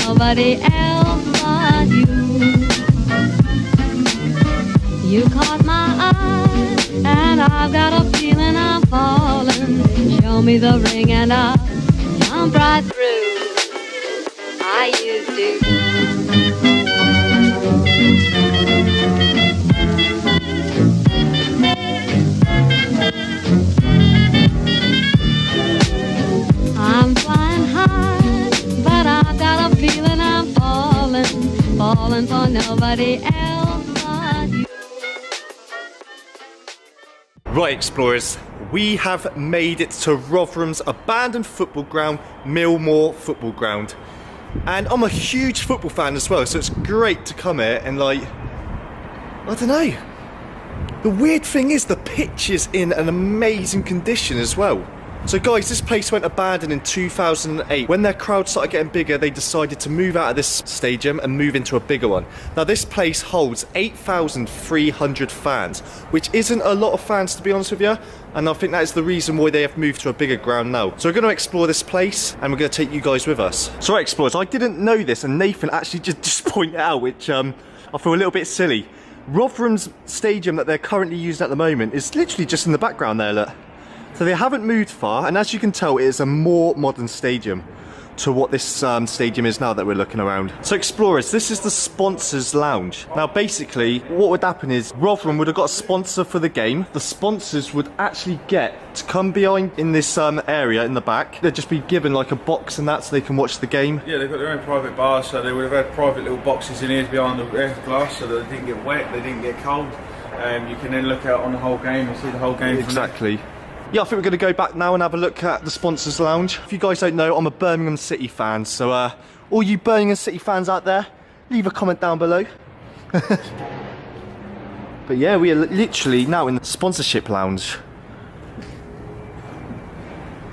nobody else but you. You caught my eye, and I've got a feeling I'm falling. Show me the ring and I'll jump right through. I used to. I'm flying high, but I've got a feeling I'm falling for nobody else but you. Right, explorers, we have made it to Rotherham's abandoned football ground, Millmoor Football Ground. And I'm a huge football fan as well, so it's great to come here and, like, I don't know. The weird thing is the pitch is in an amazing condition as well. So guys, this place went abandoned in 2008. When their crowd started getting bigger, they decided to move out of this stadium and move into a bigger one. Now this place holds 8,300 fans, which isn't a lot of fans, to be honest with you. And I think that is the reason why they have moved to a bigger ground now. So we're going to explore this place and we're going to take you guys with us. So right, explorers, I didn't know this and Nathan actually just pointed out, which I feel a little bit silly. Rotherham's stadium that they're currently using at the moment is literally just in the background there, look. So they haven't moved far, and as you can tell, it is a more modern stadium to what this stadium is now that we're looking around. So explorers, this is the sponsors lounge. Now basically, what would happen is Rotherham would have got a sponsor for the game. The sponsors would actually get to come behind in this area in the back. They'd just be given like a box and that so they can watch the game. Yeah, they've got their own private bars, so they would have had private little boxes in here behind the glass so that they didn't get wet, they didn't get cold. You can then look out on the whole game and see the whole game. Exactly. Yeah, I think we're going to go back now and have a look at the sponsors lounge. If you guys don't know, I'm a Birmingham City fan, so all you Birmingham City fans out there, leave a comment down below. But yeah, we are literally now in the sponsorship lounge.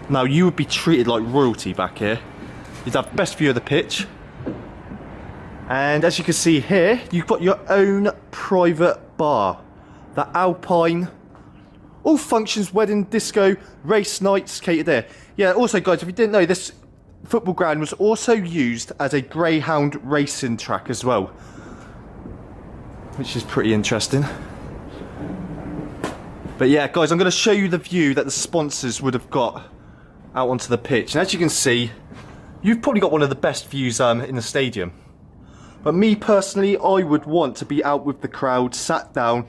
Now you would be treated like royalty back here. You'd have best view of the pitch. And as you can see here, you've got your own private bar. The Alpine. All functions, wedding, disco, race nights catered there. Yeah, also guys, if you didn't know, this football ground was also used as a greyhound racing track as well. Which is pretty interesting. But yeah, guys, I'm going to show you the view that the sponsors would have got out onto the pitch. And as you can see, you've probably got one of the best views in the stadium. But me personally, I would want to be out with the crowd, sat down,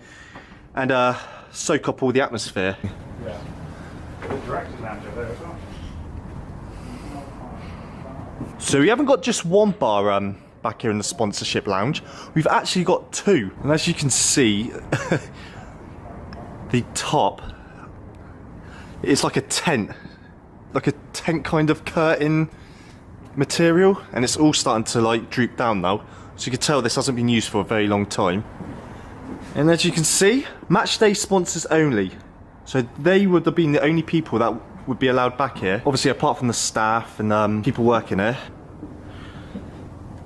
and soak up all the atmosphere. Yeah. The director's lounge over there as well. So we haven't got just one bar back here in the sponsorship lounge. We've actually got two. And as you can see, the top, it's like a tent kind of curtain material, and it's all starting to like droop down now. So you can tell this hasn't been used for a very long time. And as you can see, match day sponsors only. So they would have been the only people that would be allowed back here. Obviously apart from the staff and people working here.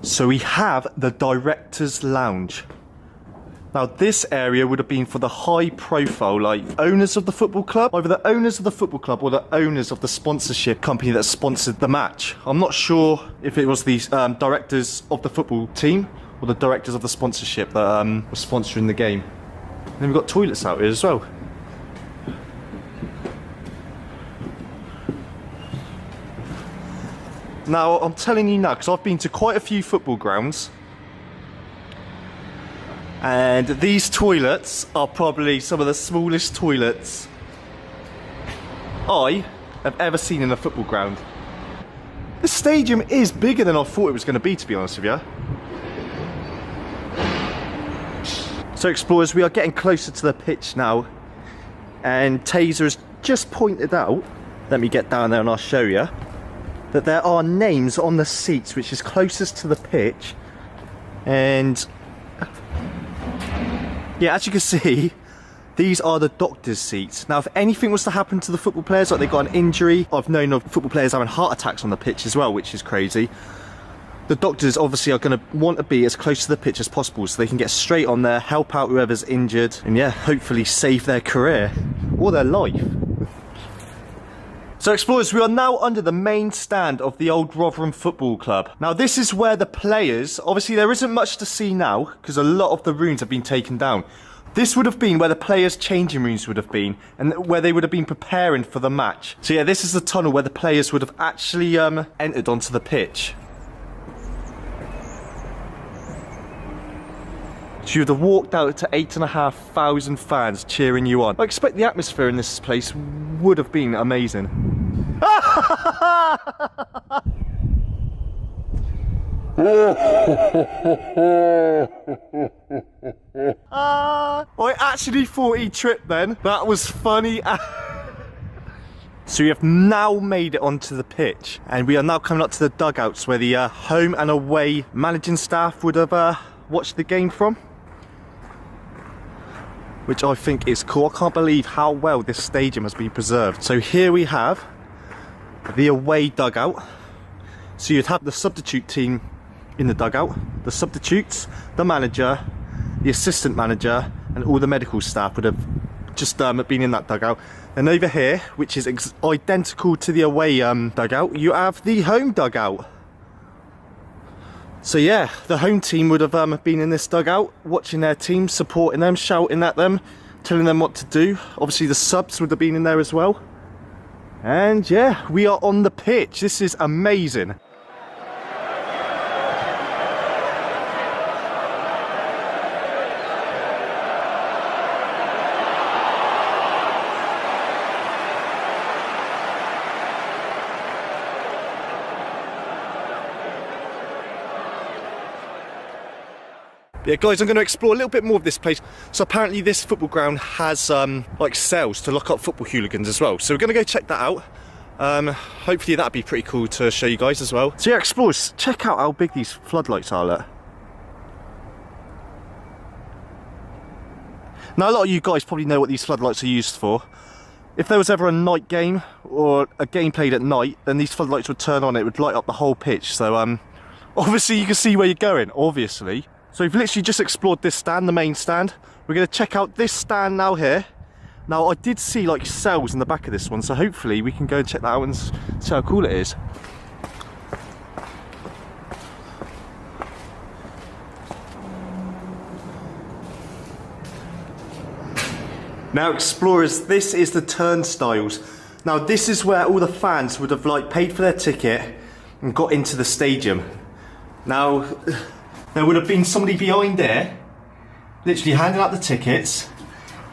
So we have the director's lounge. Now this area would have been for the high profile, like owners of the football club. Either the owners of the football club or the owners of the sponsorship company that sponsored the match. I'm not sure if it was the directors of the football team or the directors of the sponsorship that were sponsoring the game. And then we've got toilets out here as well. Now, I'm telling you now, because I've been to quite a few football grounds, and these toilets are probably some of the smallest toilets I have ever seen in a football ground. The stadium is bigger than I thought it was going to be honest with you. So explorers, we are getting closer to the pitch now, and Taser has just pointed out, let me get down there and I'll show you, that there are names on the seats which is closest to the pitch. And yeah, as you can see, these are the doctor's seats. Now if anything was to happen to the football players, like they got an injury, I've known of football players having heart attacks on the pitch as well, which is crazy. The doctors obviously are going to want to be as close to the pitch as possible so they can get straight on there, help out whoever's injured, and yeah, hopefully save their career or their life. So So explorers, we are now under the main stand of the old Rotherham Football Club. Now this is where the players, obviously there isn't much to see now because a lot of the rooms have been taken down. This would have been where the players' changing rooms would have been and where they would have been preparing for the match. So yeah, this is the tunnel where the players would have actually entered onto the pitch. So you would have walked out to 8,500 fans cheering you on. I expect the atmosphere in this place would have been amazing. I actually thought he tripped then. That was funny. So we have now made it onto the pitch and we are now coming up to the dugouts where the home and away managing staff would have watched the game from, which I think is cool. I can't believe how well this stadium has been preserved. So here we have the away dugout. So you'd have the substitute team in the dugout, the substitutes, the manager, the assistant manager and all the medical staff would have just been in that dugout. And over here, which is identical to the away dugout, you have the home dugout. So yeah, the home team would have been in this dugout, watching their team, supporting them, shouting at them, telling them what to do. Obviously the subs would have been in there as well. And yeah, we are on the pitch. This is amazing. Yeah guys, I'm going to explore a little bit more of this place. So apparently this football ground has like cells to lock up football hooligans as well. So we're going to go check that out. Hopefully that'd be pretty cool to show you guys as well. So yeah, explorers, check out how big these floodlights are. Look. Now a lot of you guys probably know what these floodlights are used for. If there was ever a night game or a game played at night, then these floodlights would turn on, it would light up the whole pitch. So obviously you can see where you're going, obviously. So we've literally just explored this stand, the main stand. We're going to check out this stand now here. Now I did see like cells in the back of this one, so hopefully we can go and check that out and see how cool it is. Now explorers, this is the turnstiles. Now this is where all the fans would have like paid for their ticket and got into the stadium. Now there would have been somebody behind there, literally handing out the tickets,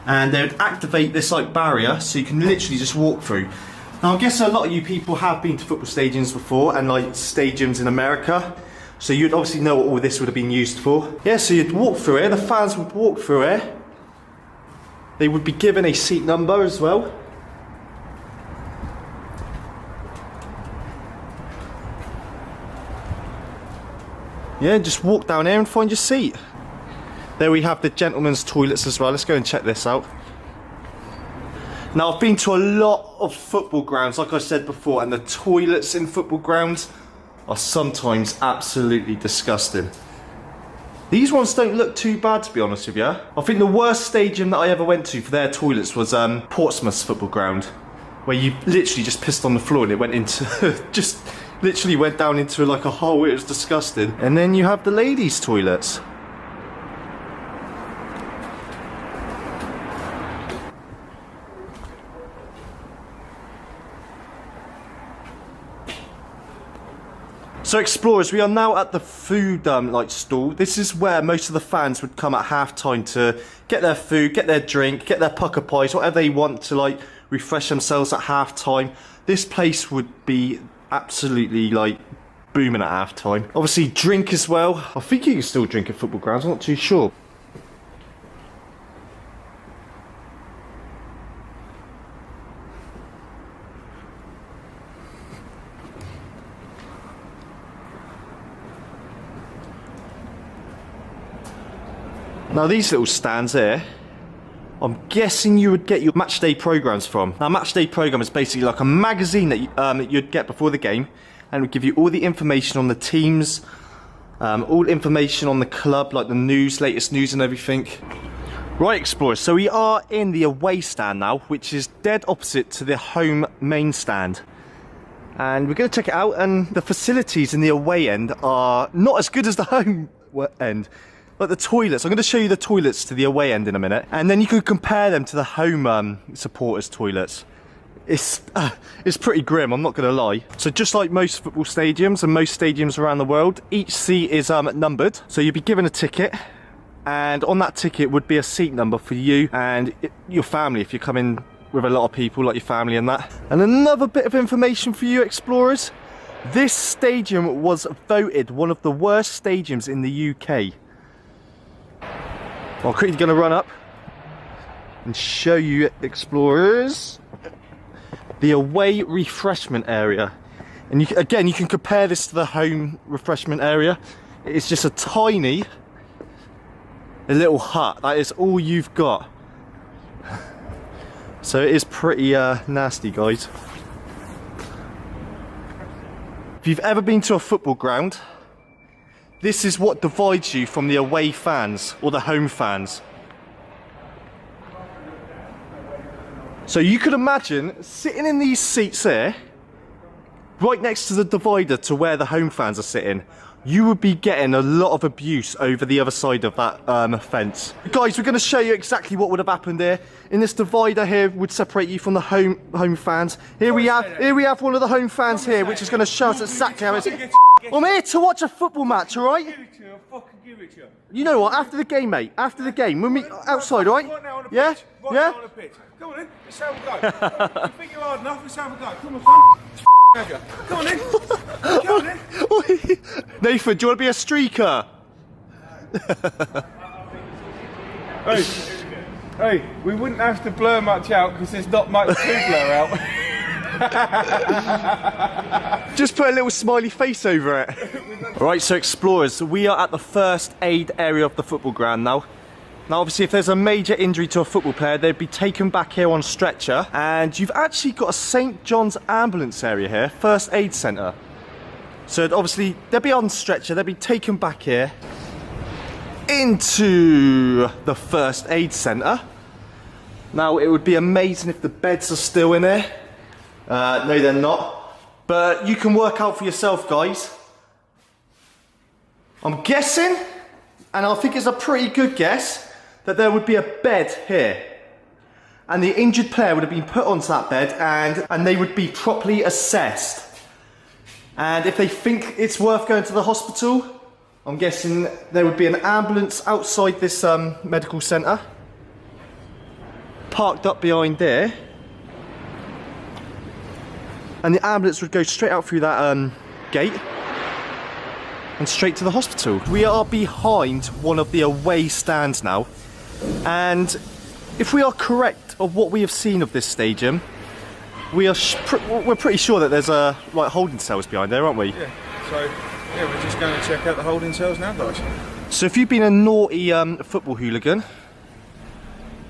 and they would activate this like barrier so you can literally just walk through. Now I guess a lot of you people have been to football stadiums before and like stadiums in America, so you'd obviously know what all this would have been used for. Yeah, so you'd walk through here, the fans would walk through here. They would be given a seat number as well. Yeah, just walk down here and find your seat. There we have the gentlemen's toilets as well. Let's go and check this out. Now I've been to a lot of football grounds, like I said before, and the toilets in football grounds are sometimes absolutely disgusting. These ones don't look too bad, to be honest with you. I think the worst stadium that I ever went to for their toilets was Portsmouth's football ground, where you literally just pissed on the floor and it went into just literally went down into like a hole. It was disgusting. And then you have the ladies' toilets. So explorers, we are now at the food like stall. This is where most of the fans would come at half time to get their food, get their drink, get their pucker pies, whatever they want to like refresh themselves at half time. This place would be absolutely like booming at half time. Obviously drink as well. I think you can still drink at football grounds, I'm not too sure. Now these little stands here, I'm guessing you would get your match day programs from. Now match day program is basically like a magazine that you'd get before the game, and it would give you all the information on the teams, all information on the club, like the news, latest news and everything. Right explorers, so we are in the away stand now, which is dead opposite to the home main stand. And we're going to check it out, and the facilities in the away end are not as good as the home end. Like the toilets, I'm going to show you the toilets to the away end in a minute, and then you can compare them to the home supporters' toilets. It's pretty grim, I'm not going to lie. So just like most football stadiums and most stadiums around the world, each seat is numbered. So you'll be given a ticket, and on that ticket would be a seat number for you and your family if you're coming with a lot of people, like your family and that. And another bit of information for you explorers, this stadium was voted one of the worst stadiums in the UK. Well, I'm quickly going to run up and show you explorers the away refreshment area. And again, you can compare this to the home refreshment area. It's just a little hut. That is all you've got. So it is pretty nasty, guys. If you've ever been to a football ground, this is what divides you from the away fans or the home fans. So you could imagine sitting in these seats here, right next to the divider to where the home fans are sitting. You would be getting a lot of abuse over the other side of that fence. Guys, we're going to show you exactly what would have happened here. In this divider here would separate you from the home fans. Here we have one of the home fans here, which is going to show us exactly how it's. I'm here to watch a football match, all right? Give it to you. You know what? After the game, mate. After the game, we'll meet outside, all right? Right now on the yeah? pitch. Yeah? Now on the pitch. Come on in. Let's have a go. You think you're hard enough? Let's have a go. Come on, son. Come on in. Come on in. Nathan, do you want to be a streaker? Hey, we wouldn't have to blur much out because there's not much to blur out. Just put a little smiley face over it. Alright, so explorers, we are at the first aid area of the football ground now. Now obviously if there's a major injury to a football player, they'd be taken back here on stretcher. And you've actually got a St. John's ambulance area here, first aid centre. So obviously they'll be on stretcher, they'll be taken back here into the first aid centre. Now it would be amazing if the beds are still in here. No, they're not. But you can work out for yourself, guys. I'm guessing, and I think it's a pretty good guess, that there would be a bed here. And the injured player would have been put onto that bed and they would be properly assessed. And if they think it's worth going to the hospital, I'm guessing there would be an ambulance outside this medical centre, parked up behind there. And the ambulance would go straight out through that gate and straight to the hospital. We are behind one of the away stands now, and if we are correct of what we have seen of this stadium, we're pretty sure that there's like holding cells behind there, aren't we? Yeah. So yeah, we're just going to check out the holding cells now, guys. So if you've been a naughty football hooligan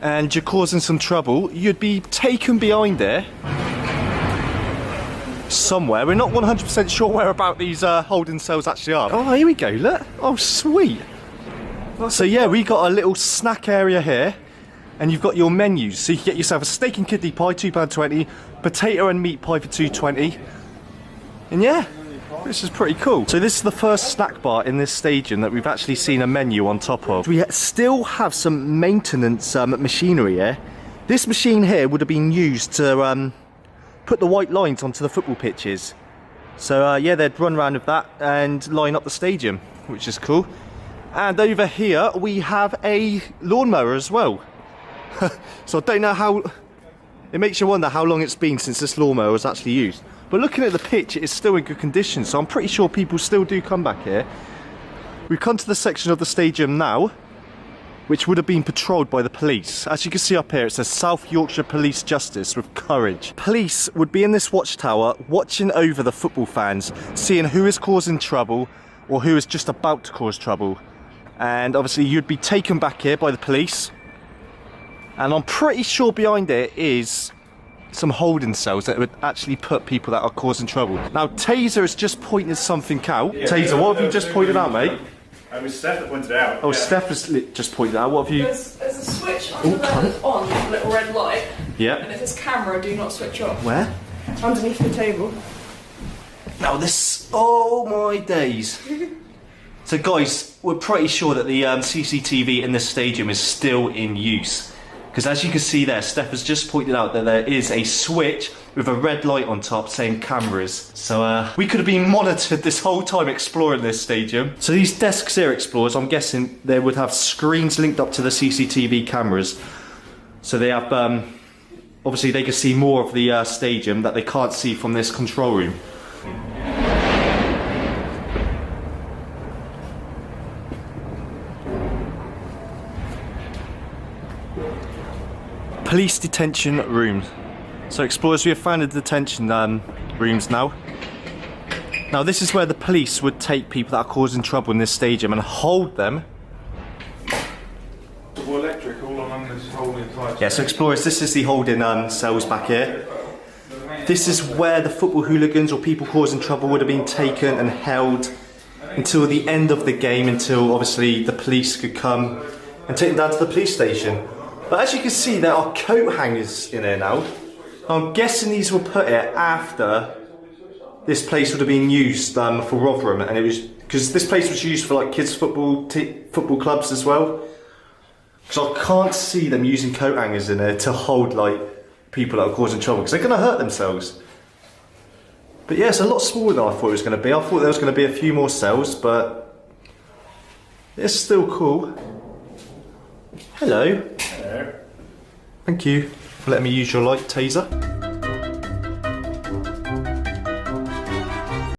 and you're causing some trouble, you'd be taken behind there somewhere. We're not 100% sure where about these holding cells actually are. Oh, here we go, look. Oh, sweet. So yeah, we got a little snack area here, and you've got your menus. So you can get yourself a steak and kidney pie, £2.20, potato and meat pie for £2.20. And yeah, this is pretty cool. So this is the first snack bar in this stadium that we've actually seen a menu on top of. We still have some maintenance machinery here. This machine here would have been used to put the white lines onto the football pitches. So yeah, they'd run around with that and line up the stadium, which is cool. And over here we have a lawnmower as well. So I don't know how, it makes you wonder how long it's been since this lawnmower was actually used. But looking at the pitch, it is still in good condition, so I'm pretty sure people still do come back here. We've come to the section of the stadium now, which would have been patrolled by the police. As you can see up here, it says South Yorkshire Police Justice with courage. Police would be in this watchtower watching over the football fans, seeing who is causing trouble or who is just about to cause trouble. And obviously you'd be taken back here by the police. And I'm pretty sure behind it is some holding cells that would actually put people that are causing trouble. Now Taser has just pointed something out. Yeah, Taser, what have you just pointed out, mate? It was Steph that pointed it out. Oh, yeah. Steph has just pointed out. What have you? There's a switch under the on, a little red light. Yeah. And if it's camera, do not switch off. Where? Underneath the table. Now this, oh my days. So guys, we're pretty sure that the CCTV in this stadium is still in use. Because as you can see there, Steph has just pointed out that there is a switch with a red light on top saying cameras. So we could have been monitored this whole time exploring this stadium. So these desks here, explorers, I'm guessing they would have screens linked up to the CCTV cameras. So they have, obviously they can see more of the stadium that they can't see from this control room. Police detention rooms. So explorers, we have found the detention rooms now. Now this is where the police would take people that are causing trouble in this stadium and hold them. Electric all along this whole entire. Yeah, so explorers, this is the holding cells back here. This is where the football hooligans or people causing trouble would have been taken and held until the end of the game, until obviously the police could come and take them down to the police station. But as you can see, there are coat hangers in here now. I'm guessing these were put here after this place would have been used for Rotherham, and it was because this place was used for like kids football clubs as well. So I can't see them using coat hangers in there to hold like people that are causing trouble, because they're going to hurt themselves. But yeah, it's a lot smaller than I thought it was going to be. I thought there was going to be a few more cells, but it's still cool. Hello. Hello. Thank you for letting me use your light taser.